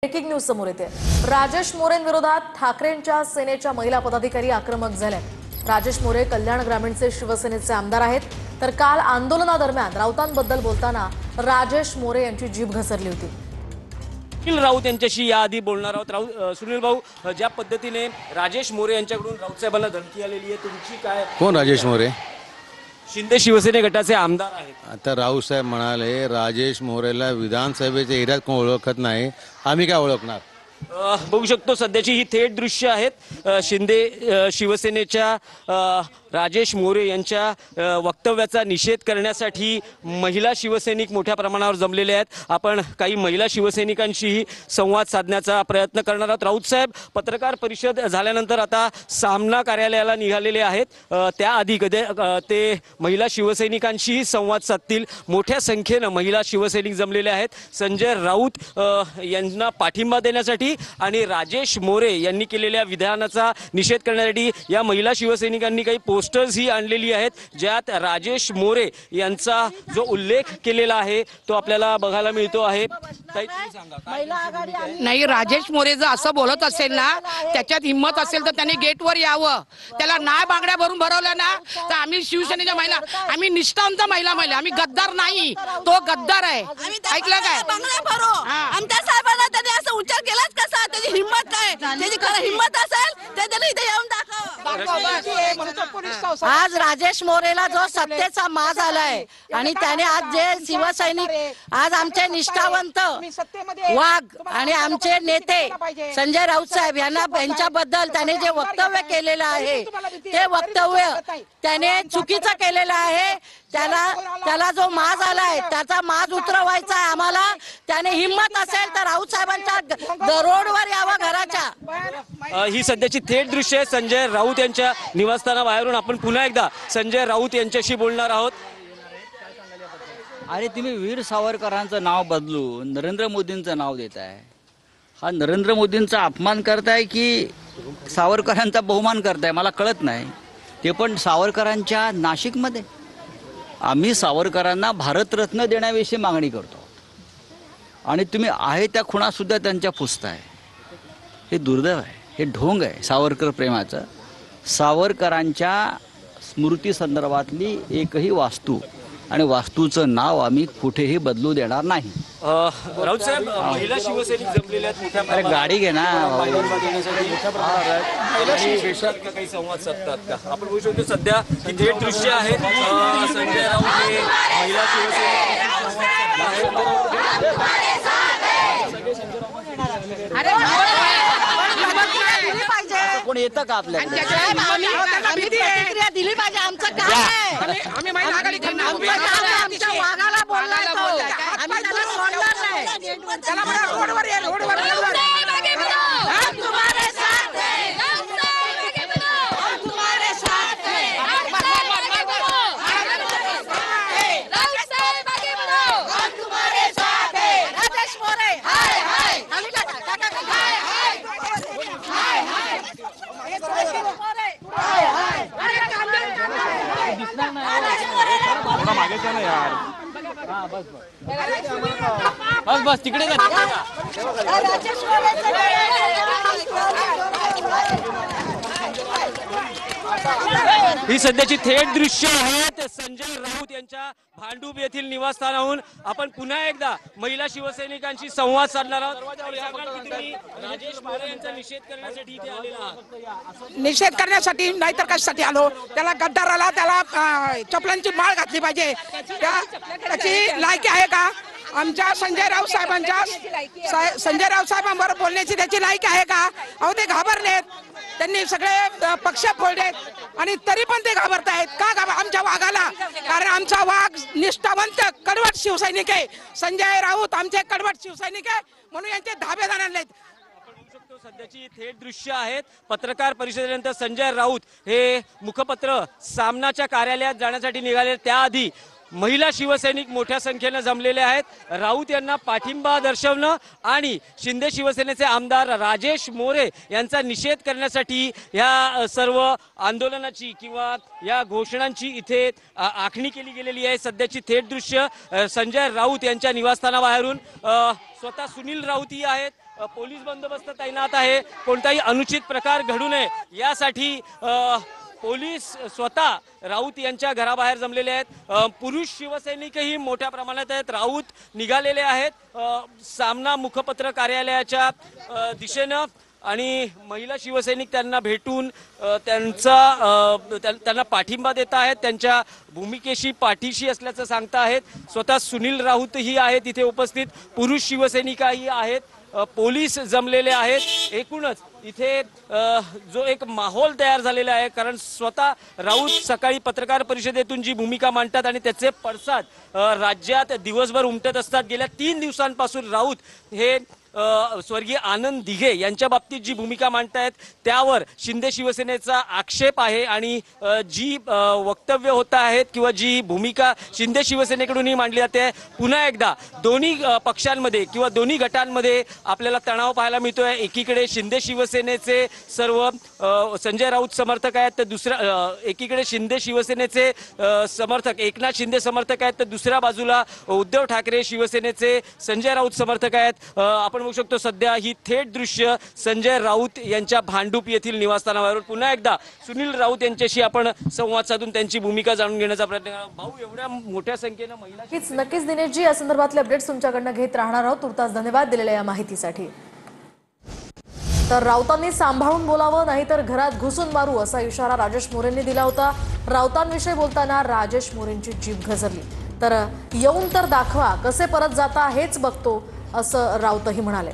Breaking news समोर येते। राजेश मोरेंविरोधात ठाकरेंच्या सेनेच्या महिला पदाधिकारी आक्रमक झाल्यात। राजेश मोरे कल्याण ग्रामीणचे शिवसेनेचे आमदार आहेत, तर काल आंदोलनादरम्यान राऊतांबद्दल बोलताना राजेश मोरे यांची जीभ घसरली होती। सुनील राऊत यांच्याशी याआधी बोलणार आहोत। सुनील भाऊ, ज्या पद्धतीने राजेश मोरे यांच्याकडून राऊत साहेबांना धमकी आलेली आहे, तुमची काय? कोण राजेश मोरे? शिंदे शिवसेने गटाचे आमदार आहेत। आता राऊत साहेब म्हणाले राजेश मोरेला विधानसभेच्या एरियात कोण ओळखत नाही, आम्ही काय ओळखणार? बघू शकतो सध्याची ही थेट दृश्य आहेत। शिंदे शिवसेनेच्या राजेश मोरे यांच्या वक्तव्याचा निषेध करण्यासाठी महिला शिवसैनिक मोठ्या प्रमाणावर जमलेले आहेत। आपण काही महिला शिवसैनिकांशीही संवाद साधण्याचा प्रयत्न करणार आहोत। राऊत साहेब पत्रकार परिषद झाल्यानंतर आता सामना कार्यालयाला निघालेले आहेत। त्याआधी ते महिला शिवसैनिकांशीही संवाद साधतील। मोठ्या संख्येने महिला शिवसैनिक जमलेले आहेत। संजय राऊत यांना पाठिंबा देण्यासाठी आणि राजेश मोरे यांनी केलेल्या विधानाचा निषेध करण्यासाठी या महिला शिवसैनिकांनी काही पोस्टर्स ही आणलेली आहेत, ज्यात राजेश मोरे यांचा जो उल्लेख केलेला आहे तो आपल्याला बघायला मिळतो आहे। नाही, राजेश मोरे जर असं बोलत असेल ना, त्याच्यात हिंमत असेल तर त्यांनी गेटवर यावं। त्याला नाय बांगड्या भरून भरवलं ना, तर आम्ही शिवसेनेच्या महिला, आम्ही निष्ठावंत महिला आम्ही गद्दार नाही, तो गद्दार आहे। ऐकलं काय? आमच्या साहेबांना त्यांनी असं उच्चार केलाच कसा? त्याची हिंमत काय? त्याची खरं हिंमत असेल तर त्याला इथे येऊन दाखव। आज राजेश मोरेला जो सत्तेचा माज आलाय आणि त्याने आज जे शिवसैनिक, आज आमचे निष्ठावंत वाघ आणि आमचे नेते संजय राऊत साहेब यांच्याबद्दल त्याने जे वक्तव्य केलेलं आहे ते वक्तव्य त्याने चुकीचं केलेलं आहे। त्याला जो माज आलाय त्याचा माज उतरवायचा आहे आम्हाला। त्याने हिंमत असेल तर राऊत साहेबांच्या रोडवर यावं घराच्या। ही सध्याची थेट दृश्य आहे संजय राऊत यांच्या निवासस्थानाबाहेरून। आपण पुन्हा एकदा संजय राऊत यांच्याशी बोलणार आहोत। अरे तुम्ही वीर सावरकरांचं नाव बदलून नरेंद्र मोदींचं नाव देताय। हा नरेंद्र मोदींचा अपमान करताय की सावरकरांचा बहुमान करताय मला कळत नाही। ते पण सावरकरांच्या नाशिकमध्ये आम्ही सावरकरांना भारतरत्न देण्याविषयी मागणी करतो आणि तुम्ही आहे त्या खुणा सुद्धा त्यांच्या पुसताय। हे दुर्दैव आहे, हे ढोंग आहे सावरकर प्रेमाचं। सावरकरांच्या स्मृती संदर्भातली एकही वास्तू आणि वास्तूचं नाव आम्ही कुठेही बदलू देणार नाही। राऊत साहेब, महिला शिवसैनिक जमलेले आहेत मोठ्या अरे गाडी घे ना, काही संवाद साधतात का? आपण बघू शकतो सध्या ही थेट दृश्य आहे। संजय राऊत हे महिला शिवसैनिक कोण येतं का आपल्याकडे? प्रतिक्रिया दिली पाहिजे, आमचं काम आहे। आमच्या वाघाला बोललाय तो, आम्ही त्याला सोडणार नाही। बस तिकडे ही सध्याची थेट दृश्य आहेत संजय राऊत यांच्या भांडूप येथील निवासस्थानाहून। आपण पुन्हा एकदा महिला शिवसैनिकांशी संवाद साधणार आहोत। राजेश मोरे यांचा निषेध करण्यासाठी इथे आलेला आहात? निषेध करण्यासाठी नाहीतर कशासाठी आलो? त्याला गद्दाराला त्याला चपलांची माळ घातली पाहिजे। त्याची लायकी आहे का? आमच्या संजय राऊत साहेबांवर बोलण्याची त्याची लायकी आहे का? अहो ते घाबरलेत, त्यांनी सगळे पक्ष फोडलेत आणि तरी पण ते घाबरतायत का? आमच्या वाघाला, कारण आमचा वाघ निष्ठावंत कडवट शिवसैनिक आहे। संजय राऊत आमचे कडवट शिवसैनिक आहे म्हणून यांचे धाबे जाणार। सध्याची थेट दृश्य आहेत। पत्रकार परिषदेनंतर संजय राऊत हे मुखपत्र सामनाच्या कार्यालयात जाण्यासाठी निघाले। त्याआधी महिला शिवसैनिक मोठ्या संख्येने जमलेले आहेत। राऊत यांना पाठिंबा दर्शवणं आणि शिंदे शिवसेनेचे आमदार राजेश मोरे यांचा निषेध करण्यासाठी या सर्व आंदोलनाची किंवा या घोषणांची इथे आखणी केली गेलेली आहे। सध्याची थेट दृश्य संजय राऊत यांच्या निवासस्थानाबाहेरून स्वतः सुनील राऊत आहेत, पोलीस बंदोबस्त तैनात आहे. कोणताही अनुचित प्रकार घडू नये यासाठी पोलीस स्वतः राऊत यांच्या घराबाहेर जमलेले आहेत. पुरुष शिवसैनिकही मोठ्या प्रमाणात आहेत. राऊत निघालेले आहेत सामना मुखपत्र कार्यालयाच्या दिशेनं आणि महिला शिवसैनिक त्यांना भेटून त्यांना पाठिंबा देत आहेत. त्यांच्या भूमिकेशी पाठीशी असल्याचं सांगता आहेत. स्वतः सुनील राऊतही आहेत इथे उपस्थित. पुरुष शिवसैनिकही आहेत. पोलीस जमलेले आहेत. एकूणच इथे जो एक माहोल तयार झालेला आहे, कारण स्वतः राऊत सकाळी पत्रकार परिषदेतून जी भूमिका मांडतात आणि त्याचे पडसाद राज्यात दिवसभर उमटत असतात. गेल्या 3 दिवसांपासून राऊत हे स्वर्गीय आनंद दिघे यांच्या बाबतीत जी भूमिका मांडतायत त्यावर शिंदे शिवसेनेचा आक्षेप आहे आणि जी वक्तव्य होत आहेत किंवा जी भूमिका शिंदे शिवसेनेकडूनही मांडली जाते, पुन्हा एकदा दोन्ही पक्षांमध्ये किंवा दोन्ही गटांमध्ये आपल्याला तणाव पाहायला मिळतोय. एकीकडे शिंदे शिवसेनेचे सर्व संजय राऊत समर्थक आहेत, तर एकीकडे शिंदे शिवसेनेचे समर्थक एकनाथ शिंदे समर्थक आहेत, तर दुसऱ्या बाजूला उद्धव ठाकरे शिवसेनेचे संजय राऊत समर्थक आहेत. आपण बघू शकतो सध्या ही थेट दृश्य संजय राऊत यांच्या भांडूप येथील निवासस्थानावर. पुन्हा एकदा सुनील राऊत यांच्याशी आपण संवाद साधून त्यांची भूमिका जाणून घेण्याचा प्रयत्न करा. भाऊ, एवढ्या मोठ्या संख्येनं महिला नक्कीच दिनेशजी, या संदर्भातले अपडेट्स तुमच्याकडनं घेत राहणार आहोत. तुर्तास धन्यवाद दिलेल्या या माहितीसाठी. तर राऊतांनी सांभाळून बोलावं, नाहीतर घरात घुसून मारू असा इशारा राजेश मोरेंनी दिला होता. राऊतांविषयी बोलताना राजेश मोरेंची जीभ घसरली. तर येऊन तर दाखवा, कसे परत जाता हेच बघतो असं राऊतही म्हणाले.